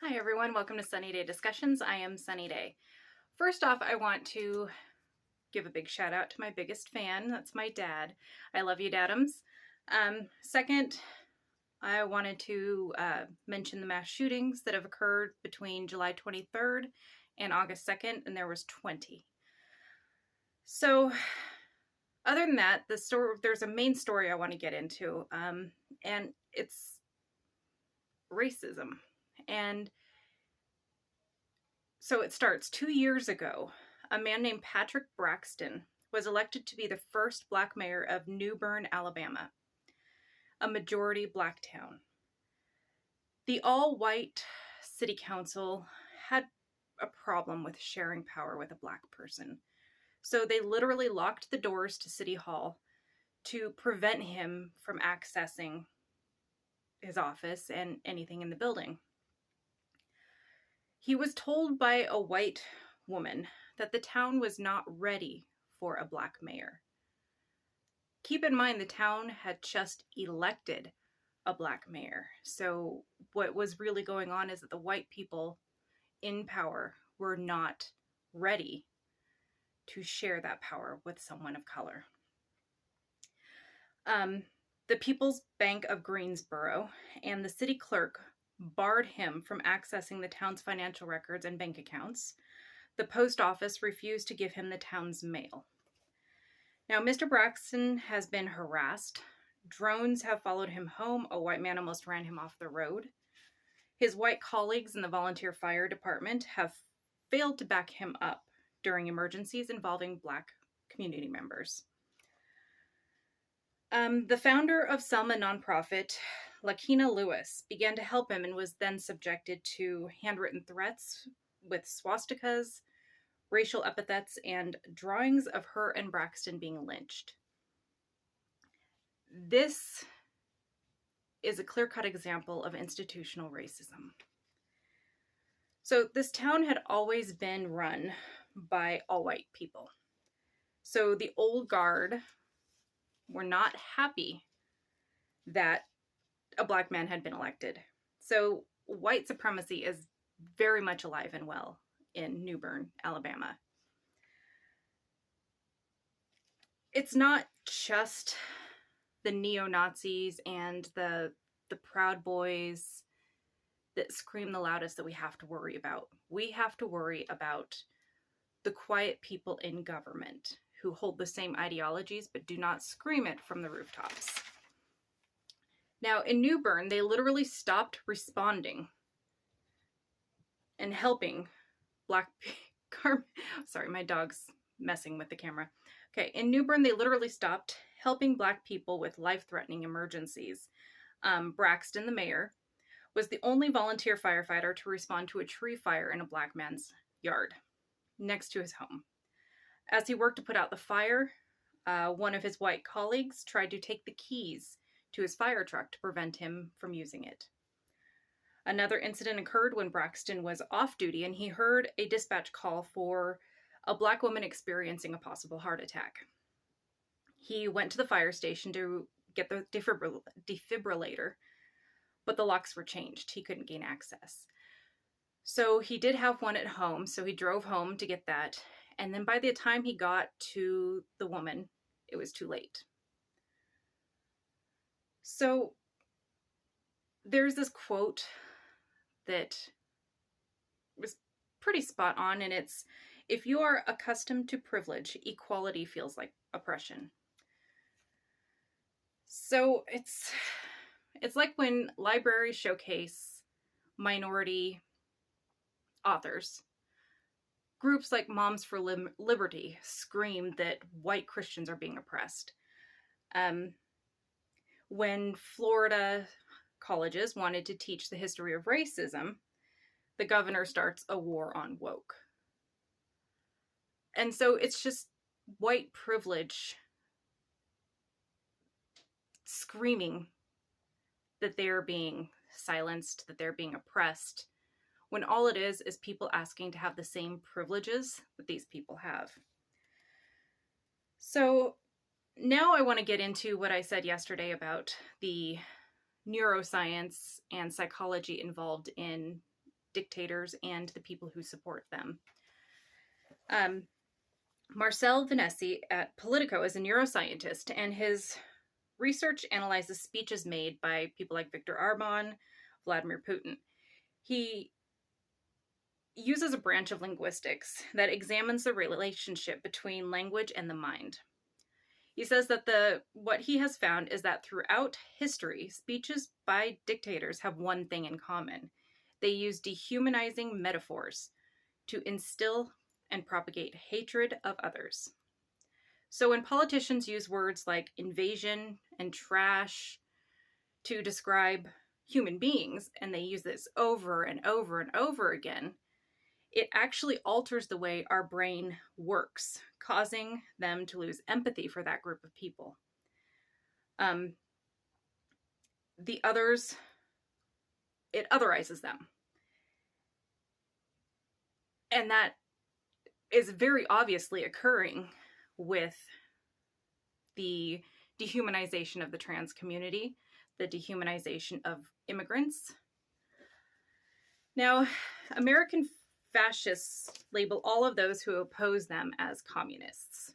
Hi everyone, welcome to Sunny Day Discussions. I am Sunny Day. First off, I want to give a big shout out to my biggest fan. That's my dad. I love you, Dadums. Second, I wanted to mention the mass shootings that have occurred between July 23rd and August 2nd, and there was 20. So, other than that, there's a main story I want to get into, and it's racism. And so it starts 2 years ago. A man named Patrick Braxton was elected to be the first Black mayor of New Bern, Alabama, a majority Black town. The all-white city council had a problem with sharing power with a Black person. So they literally locked the doors to City Hall to prevent him from accessing his office and anything in the building. He was told by a white woman that the town was not ready for a Black mayor. Keep in mind, the town had just elected a Black mayor. So what was really going on is that the white people in power were not ready to share that power with someone of color. The People's Bank of Greensboro and the city clerk barred him from accessing the town's financial records and bank accounts. The post office refused to give him the town's mail. Now, Mr. Braxton has been harassed. Drones have followed him home. A white man almost ran him off the road. His white colleagues in the volunteer fire department have failed to back him up during emergencies involving Black community members. The founder of Selma nonprofit, Lakina Lewis, began to help him and was then subjected to handwritten threats with swastikas, racial epithets, and drawings of her and Braxton being lynched. This is a clear-cut example of institutional racism. So this town had always been run by all white people. So the old guard were not happy that a Black man had been elected. So white supremacy is very much alive and well in New Bern, Alabama. It's not just the neo-Nazis and the Proud Boys that scream the loudest that we have to worry about. We have to worry about the quiet people in government who hold the same ideologies but do not scream it from the rooftops. Now, in New Bern, they literally stopped responding and helping Black sorry, my dog's messing with the camera. Okay, in New Bern, they literally stopped helping Black people with life-threatening emergencies. Braxton, the mayor, was the only volunteer firefighter to respond to a tree fire in a Black man's yard next to his home. As he worked to put out the fire, one of his white colleagues tried to take the keys to his fire truck to prevent him from using it. Another incident occurred when Braxton was off duty and he heard a dispatch call for a Black woman experiencing a possible heart attack. He went to the fire station to get the defibrillator, but the locks were changed. He couldn't gain access. So he did have one at home, so he drove home to get that. And then by the time he got to the woman, it was too late. So there's this quote that was pretty spot on, and it's, "If you are accustomed to privilege, equality feels like oppression." So it's like when libraries showcase minority authors. Groups like Moms for Liberty scream that white Christians are being oppressed. When Florida colleges wanted to teach the history of racism, the governor starts a war on woke. And so it's just white privilege screaming that they're being silenced, that they're being oppressed, when all it is people asking to have the same privileges that these people have. So now I want to get into what I said yesterday about the neuroscience and psychology involved in dictators and the people who support them. Marcel Vanesi at Politico is a neuroscientist, and his research analyzes speeches made by people like Viktor Orban, Vladimir Putin. He uses a branch of linguistics that examines the relationship between language and the mind. He says that what he has found is that throughout history, speeches by dictators have one thing in common. They use dehumanizing metaphors to instill and propagate hatred of others. So when politicians use words like invasion and trash to describe human beings, and they use this over and over and over again, it actually alters the way our brain works, causing them to lose empathy for that group of people. The others, it otherizes them. And that is very obviously occurring with the dehumanization of the trans community, the dehumanization of immigrants. Now, American fascists label all of those who oppose them as communists.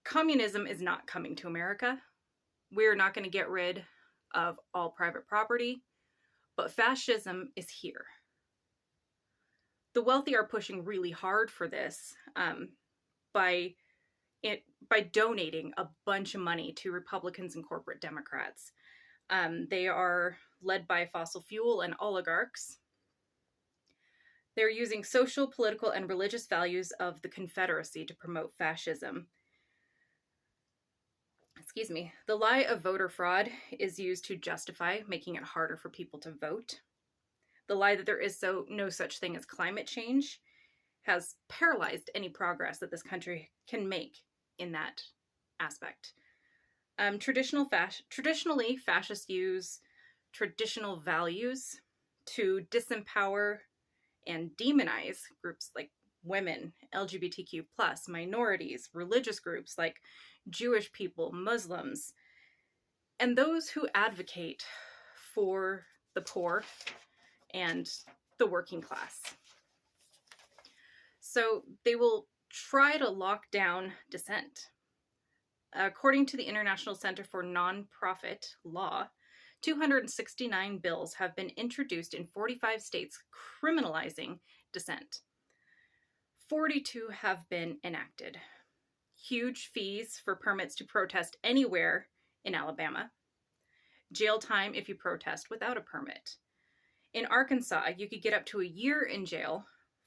Communism is not coming to America. We're not going to get rid of all private property, but fascism is here. The wealthy are pushing really hard for this by donating a bunch of money to Republicans and corporate Democrats. They are led by fossil fuel and oligarchs. They're using social, political, and religious values of the Confederacy to promote fascism. Excuse me. The lie of voter fraud is used to justify making it harder for people to vote. The lie that there is no such thing as climate change has paralyzed any progress that this country can make in that aspect. Traditionally, fascists use traditional values to disempower and demonize groups like women, LGBTQ+, minorities, religious groups like Jewish people, Muslims, and those who advocate for the poor and the working class. So they will try to lock down dissent. According to the International Center for Nonprofit Law, 269 bills have been introduced in 45 states criminalizing dissent. 42 have been enacted. Huge fees for permits to protest anywhere in Alabama. Jail time if you protest without a permit. In Arkansas, you could get up to a year in jail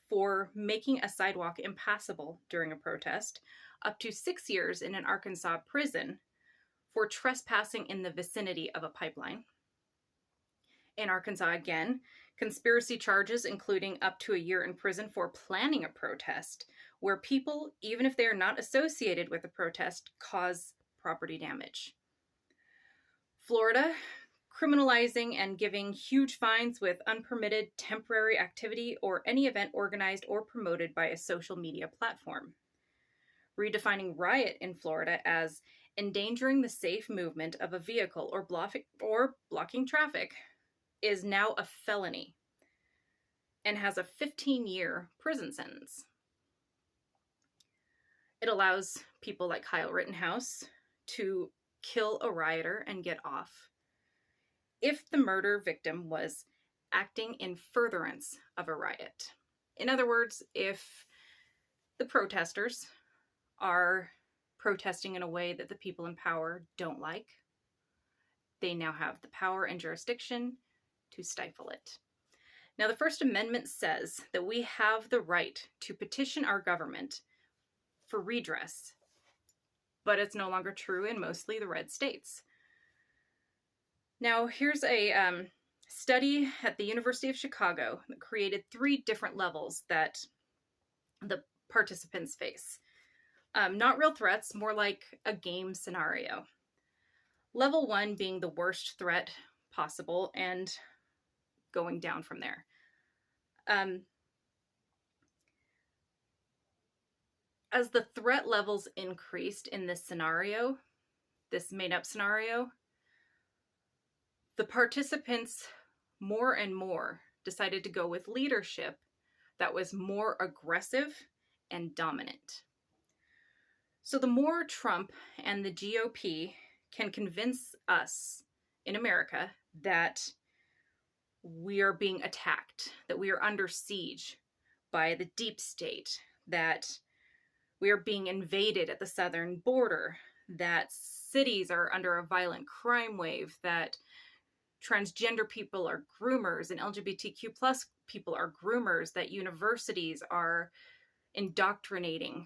for making a sidewalk impassable during a protest, up to 6 years in an Arkansas prison for trespassing in the vicinity of a pipeline. In Arkansas, again, conspiracy charges including up to a year in prison for planning a protest, where people, even if they are not associated with the protest, cause property damage. Florida, criminalizing and giving huge fines with unpermitted temporary activity or any event organized or promoted by a social media platform. Redefining riot in Florida as endangering the safe movement of a vehicle or blocking traffic is now a felony and has a 15-year prison sentence. It allows people like Kyle Rittenhouse to kill a rioter and get off if the murder victim was acting in furtherance of a riot. In other words, if the protesters are protesting in a way that the people in power don't like, they now have the power and jurisdiction to stifle it. Now, the First Amendment says that we have the right to petition our government for redress, but it's no longer true in mostly the red states. Now, here's a study at the University of Chicago that created 3 different levels that the participants face. Not real threats, more like a game scenario. Level 1 being the worst threat possible and going down from there. As the threat levels increased in this scenario, this made-up scenario, the participants more and more decided to go with leadership that was more aggressive and dominant. So the more Trump and the GOP can convince us in America that we are being attacked, that we are under siege by the deep state, that we are being invaded at the southern border, that cities are under a violent crime wave, that transgender people are groomers and LGBTQ plus people are groomers, that universities are indoctrinating,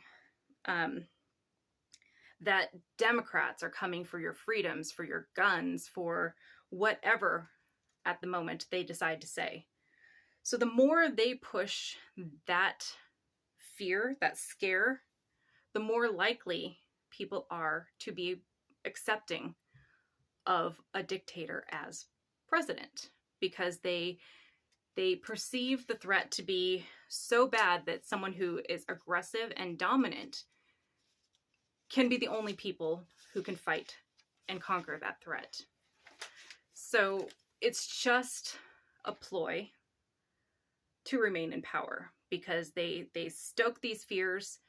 that Democrats are coming for your freedoms, for your guns, for whatever at the moment they decide to say. So the more they push that fear, that scare, the more likely people are to be accepting of a dictator as president, because they perceive the threat to be so bad that someone who is aggressive and dominant can be the only people who can fight and conquer that threat. So it's just a ploy to remain in power, because they stoke these fears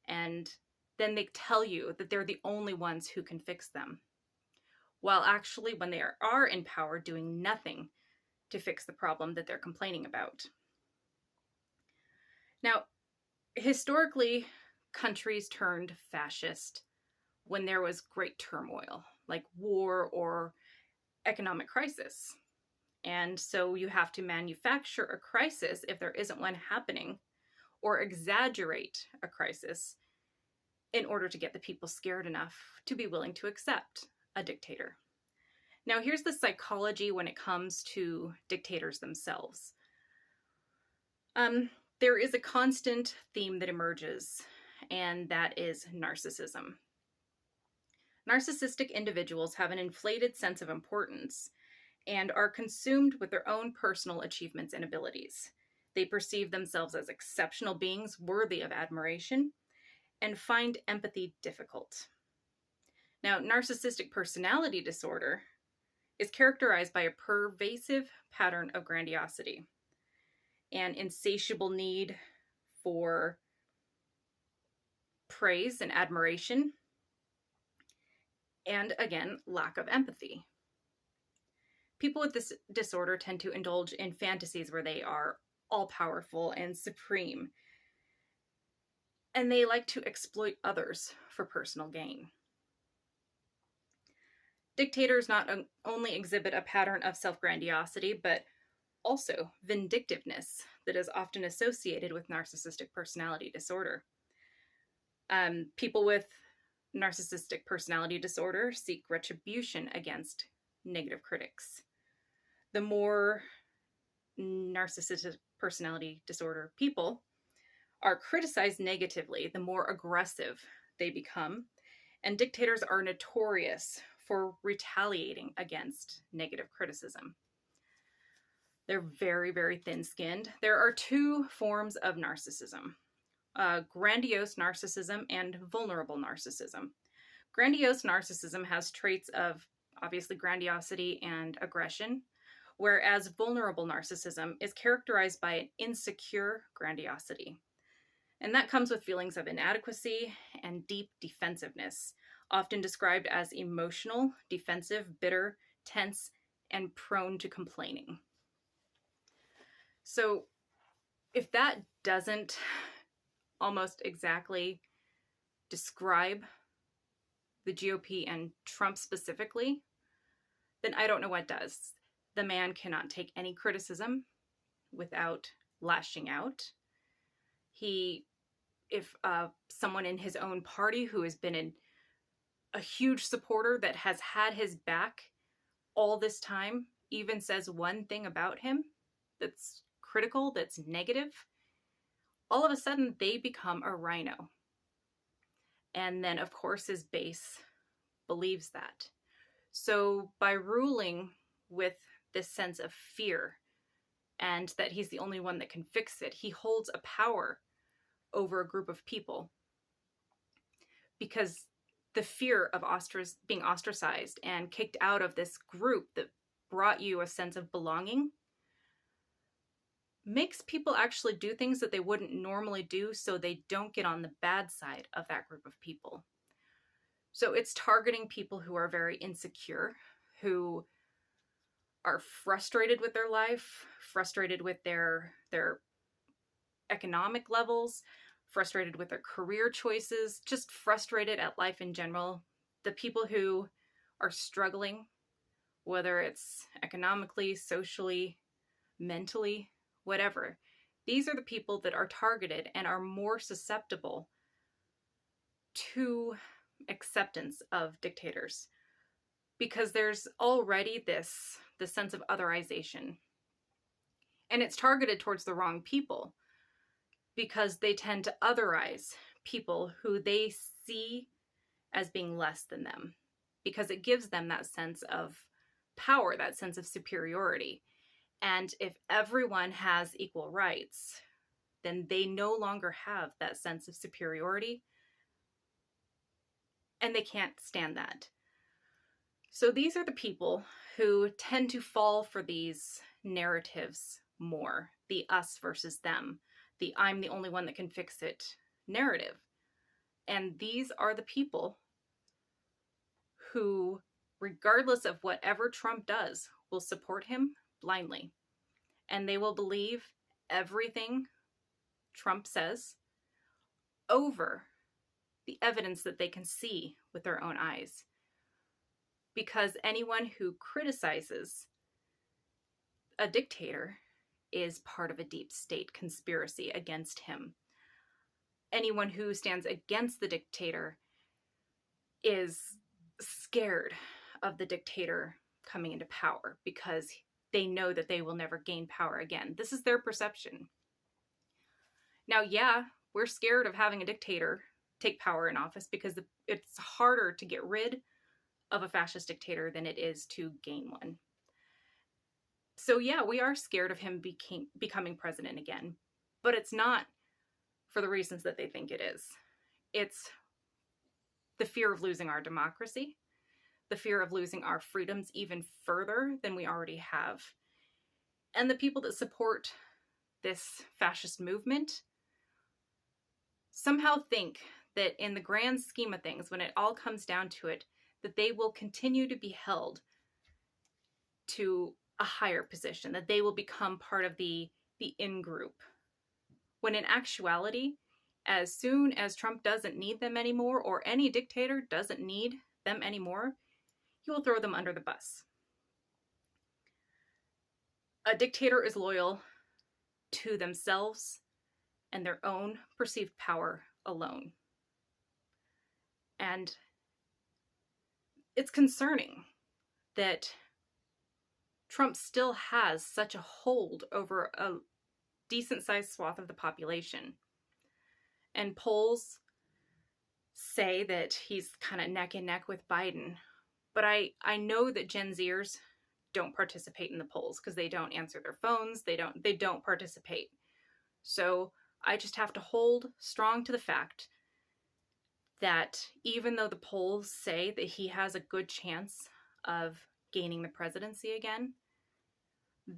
and then they tell you that they're the only ones who can fix them, while actually when they are in power doing nothing to fix the problem that they're complaining about. Now, historically, countries turned fascist when there was great turmoil, like war or economic crisis. And so you have to manufacture a crisis if there isn't one happening, or exaggerate a crisis in order to get the people scared enough to be willing to accept a dictator. Now, here's the psychology when it comes to dictators themselves. There is a constant theme that emerges, and that is narcissism. Narcissistic individuals have an inflated sense of importance and are consumed with their own personal achievements and abilities. They perceive themselves as exceptional beings worthy of admiration and find empathy difficult. Now, narcissistic personality disorder is characterized by a pervasive pattern of grandiosity, an insatiable need for praise and admiration, and again, lack of empathy. People with this disorder tend to indulge in fantasies where they are all-powerful and supreme, and they like to exploit others for personal gain. Dictators not only exhibit a pattern of self-grandiosity, but also vindictiveness that is often associated with narcissistic personality disorder. People with narcissistic personality disorder seek retribution against negative critics. The more narcissistic personality disorder people are criticized negatively, the more aggressive they become, and dictators are notorious for retaliating against negative criticism. They're very, very thin-skinned. There are two forms of narcissism: grandiose narcissism and vulnerable narcissism. Grandiose narcissism has traits of, obviously, grandiosity and aggression, whereas vulnerable narcissism is characterized by an insecure grandiosity. And that comes with feelings of inadequacy and deep defensiveness, often described as emotional, defensive, bitter, tense, and prone to complaining. So if that doesn't almost exactly describe the GOP and Trump specifically, then I don't know what does. The man cannot take any criticism without lashing out. If someone in his own party who has been a huge supporter that has had his back all this time even says one thing about him that's critical, that's negative, all of a sudden they become a rhino. And then, of course, his base believes that. So by ruling with this sense of fear and that he's the only one that can fix it, he holds a power over a group of people, because the fear of being ostracized and kicked out of this group that brought you a sense of belonging makes people actually do things that they wouldn't normally do so they don't get on the bad side of that group of people. So it's targeting people who are very insecure, who are frustrated with their life, frustrated with their economic levels, frustrated with their career choices, just frustrated at life in general. The people who are struggling, whether it's economically, socially, mentally, whatever. These are the people that are targeted and are more susceptible to acceptance of dictators, because there's already this sense of otherization. And it's targeted towards the wrong people, because they tend to otherize people who they see as being less than them, because it gives them that sense of power, that sense of superiority. And if everyone has equal rights, then they no longer have that sense of superiority, and they can't stand that. So these are the people who tend to fall for these narratives more, the us versus them, the I'm the only one that can fix it narrative. And these are the people who, regardless of whatever Trump does, will support him blindly. And they will believe everything Trump says over the evidence that they can see with their own eyes. Because anyone who criticizes a dictator is part of a deep state conspiracy against him. Anyone who stands against the dictator is scared of the dictator coming into power, because they know that they will never gain power again. This is their perception. Now, yeah, we're scared of having a dictator take power in office, because it's harder to get rid of a fascist dictator than it is to gain one. So yeah, we are scared of him becoming president again, but it's not for the reasons that they think it is. It's the fear of losing our democracy, the fear of losing our freedoms even further than we already have. And the people that support this fascist movement somehow think that in the grand scheme of things, when it all comes down to it, that they will continue to be held to a higher position, that they will become part of the in-group. When in actuality, as soon as Trump doesn't need them anymore, or any dictator doesn't need them anymore, he will throw them under the bus. A dictator is loyal to themselves and their own perceived power alone. And it's concerning that Trump still has such a hold over a decent-sized swath of the population. And polls say that he's kind of neck and neck with Biden. But I know that Gen Zers don't participate in the polls because they don't answer their phones. They don't participate. So I just have to hold strong to the fact that even though the polls say that he has a good chance of gaining the presidency again,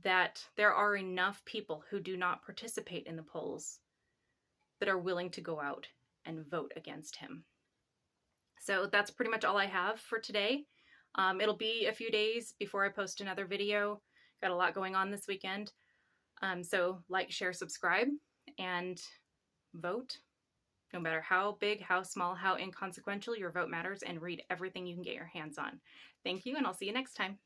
that there are enough people who do not participate in the polls that are willing to go out and vote against him. So that's pretty much all I have for today. It'll be a few days before I post another video. Got a lot going on this weekend. So like, share, subscribe, and vote. No matter how big, how small, how inconsequential, your vote matters, and read everything you can get your hands on. Thank you, and I'll see you next time.